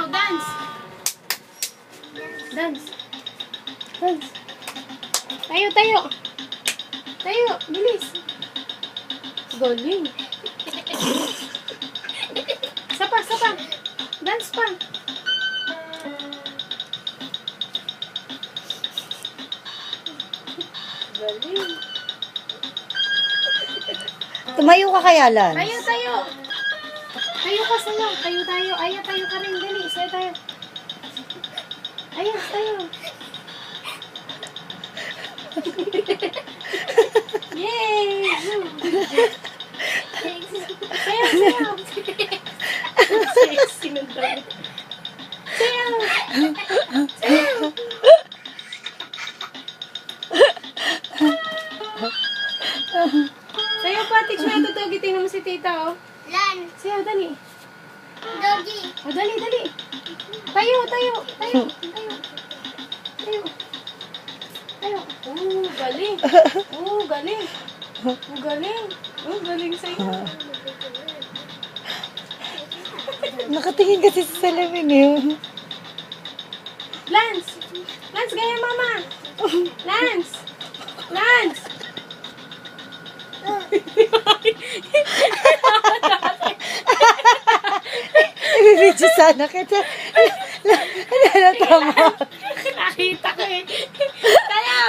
dance. Dance. Dance. Tayo, tayo. Tayo, bilis. Galing. Sapa, sapa. Dance pa. Galing. Tumayo ka kaya, Lance? Tayo, tayo. Tayo ka sayo. Tayo, tayo. Aya, tayo ka rin. Dali, sayo tayo. Aya, tayo. Yay! Sayo, sayo. Sexy ng tayo. Sayo. Sayo. Sayo pa, teach mo ito, Togi. Tingnan mo si tita, oh. Lan. Sayo, dali. Doggy. O, dali, dali. Tayo, tayo, tayo, tayo. Tayo. Tayo. Oh, galing. Oh, galing. Oh, galing. Oh, galing sa'yo. Nakatingin kasi sa salamin eh. Lance! Lance, gaya mama! Lance! Lance! Ibibidyo sana kita. Tama. Nakita ko eh. Tayo!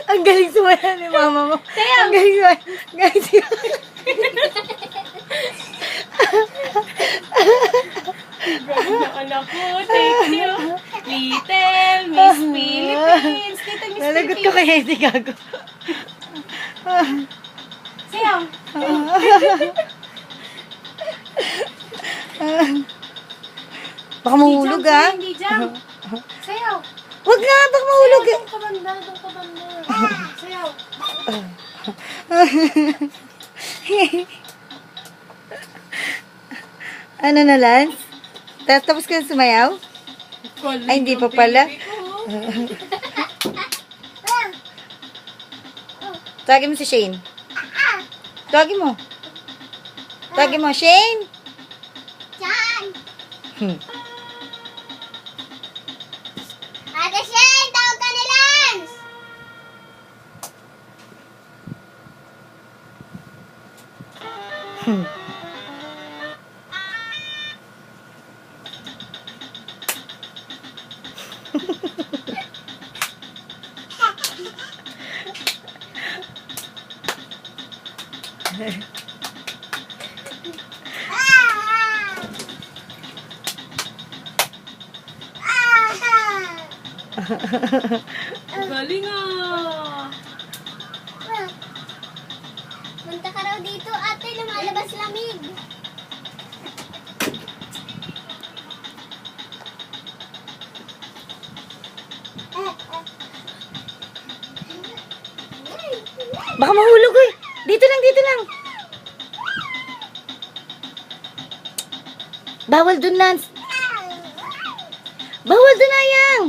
Ang galing sumaya ni mama mo. Tayo! Ang galing sumaya. Galing sumaya. Galing na anak ko. Thank you. Little Miss Philippines. Little Miss Nalagot ko Philippines. kaya hindi gago. Sayo. Baka mahulog ah. Hindi jump. Sayo. Wag na, baka mahulog eh. Doon ka banda. Doon ka banda. Sayo. Ano na, Lance? Tapos ka na sumayaw? Ay, hindi pa pala. Tawagin mo si Shane. Tawagin mo. Tawagin mo, Shane. Chan. Ate Shane, tawag ka ni Lance. Galing ah. Punta ka raw dito, ate, lumalabas lamig. Baka mahulog eh. Dito lang, dito lang. Bawal dun, Lance. Bawal dun, Ayang.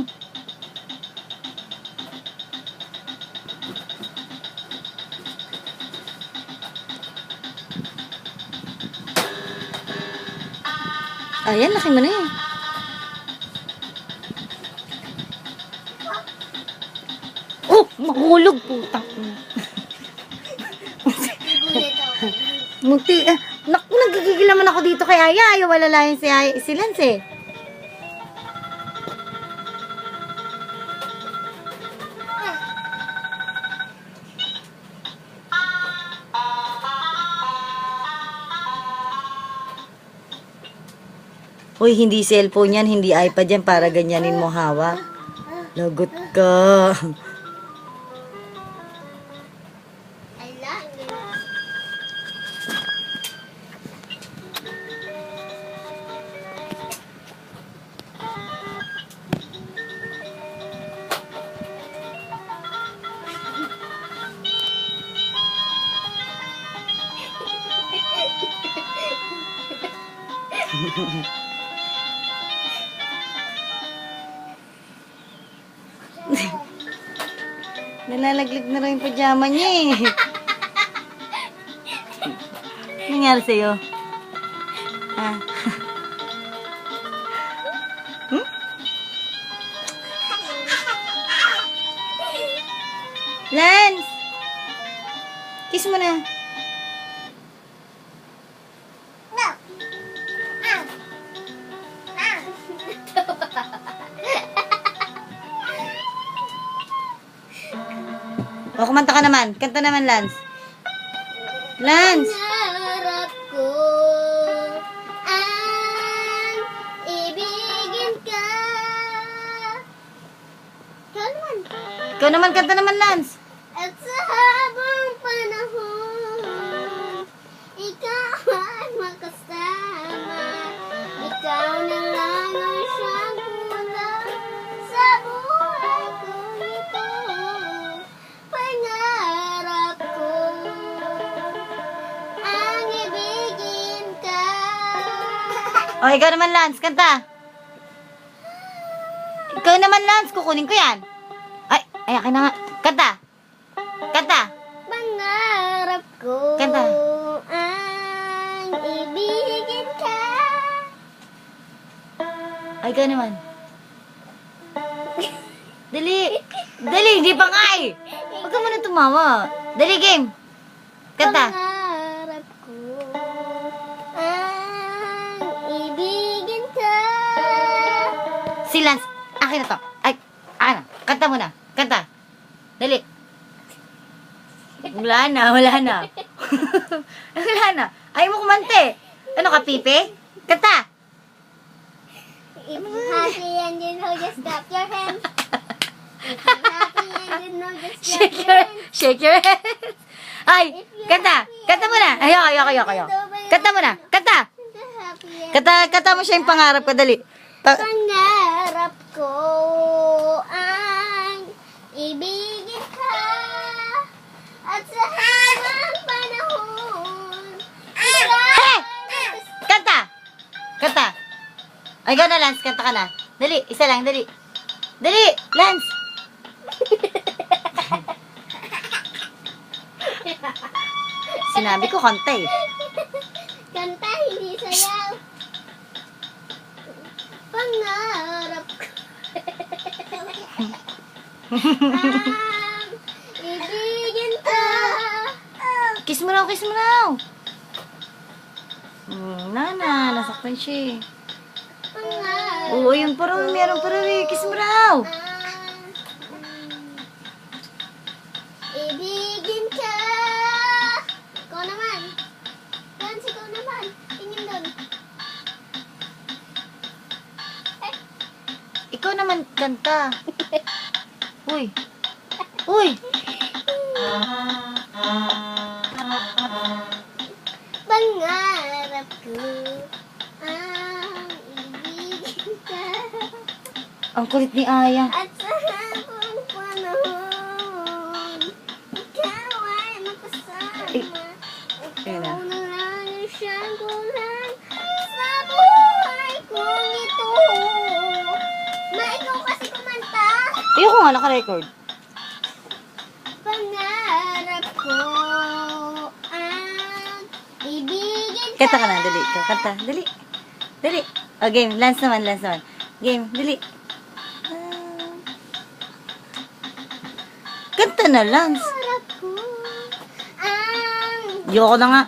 Ayan, laki mo na eh. Oh, mahulog. Putang. Gulit ako. Muti, naku, nagigigil naman ako dito kay Aya. Ayaw walalayan si Lance eh. Uy, hindi cellphone yan, hindi iPad yan para ganyanin mo hawak. Lagot ka. Ala. Nalalaglag na rin yung pajama niya eh. Nangyari sa'yo? Ah. Lance! Kiss mo na. O, kumanta ka naman. Kanta naman, Lance. Lance! Pangarap ko ang ibigin ka. Ikaw naman. Ikaw naman, kanta naman, Lance. At sa habang panahon, ikaw ay makasama. Ikaw na lang ang siyang kulang sa buhay ko ito. Pangarap ko ang ibigin ka. O, ikaw naman, Lance. Kanta. Ikaw naman, Lance. Kukunin ko yan. Ay, akin na nga. Kanta. Kanta. Pangarap ko Kanta. ang ibigin ka. Ay, ikaw naman. Dali. Dali, hindi pa nga eh. Huwag ka muna tumawa. Dali, game. Kanta. Pangarap ko ang ibigin ka. Si Lance. Akin na to. Ay, ano. Kanta mo na. Kanta. Dali. Wala na, wala na. Wala na. Ayaw mo kumante. Ano ka, pipe? Kanta. If you're happy and you know, just clap your hands. If you're happy and you know, just clap your hands. Shake your head. Ay, kanta. Kanta mo na. Ayoko. Kanta mo na. Kanta. If you're happy and Kanta mo siya yung pangarap ko. Dali. pangarap ko ang ibigin ka. At sa habang panahon, Hey! Kanta. Kanta. Ay, ikaw na, Lance. Kanta ka na. Dali. Isa lang. Dali. Dali. Lance. Sinabi ko kanta eh. kanta, hindi sayaw. Pangarap ko ang ibigin ka. Kiss mo na. Nasaktan siya eh. Pangarap Oo, yun pa rin. Meron pa rin. Kiss mo raw. ibigin ka. Ikaw naman. Lance, ikaw naman. Tingin doon. Ikaw naman kanta. Uy. Uy. Pangarap ko ang ibigin ka. Ang kulit ni Aya. At sa habang panahon, ikaw ay makasama. Ayun na. Ikaw na lang ang siyang kulang sa buhay kong ito. Ikaw kasi kumanta. Ayoko nga, naka-record. Pangarap ko ang ibigin ka. Kanta ka na, dali. Ikaw, kanta. Dali. Dali. O, game. Lance naman. Game, dali. Kanta na, Lance. Pangarap ko ang Ayoko na nga.